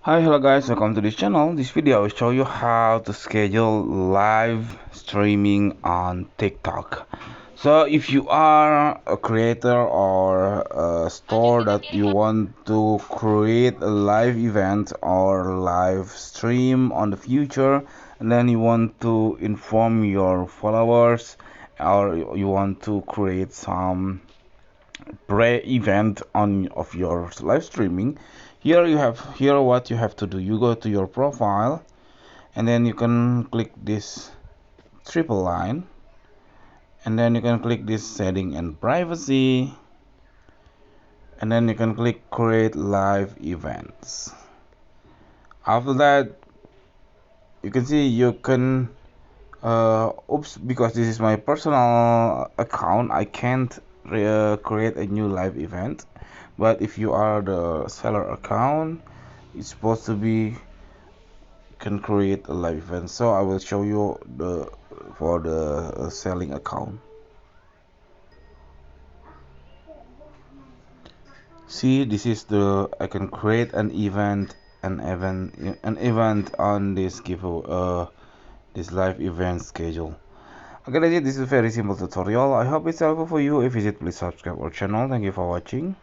Hi, hello guys, welcome to this channel. This video I will show you how to schedule live streaming on TikTok. So if you are a creator or a store that you want to create a live event or live stream on the future, and then you want to inform your followers, or you want to create some pre-event on of your live streaming, here what you have to do. You go to your profile, and then you can click this triple line, and then you can click this setting and privacy, and then you can click create live events. After that, you can see you can oops, because this is my personal account, I can't create a new live event. But if you are the seller account, it's supposed to be can create a live event. So I will show you the for the selling account. See, this is the I can create an event on this this live event schedule. Okay, that's it. This is a very simple tutorial. I hope it's helpful for you. If it is, please subscribe our channel. Thank you for watching.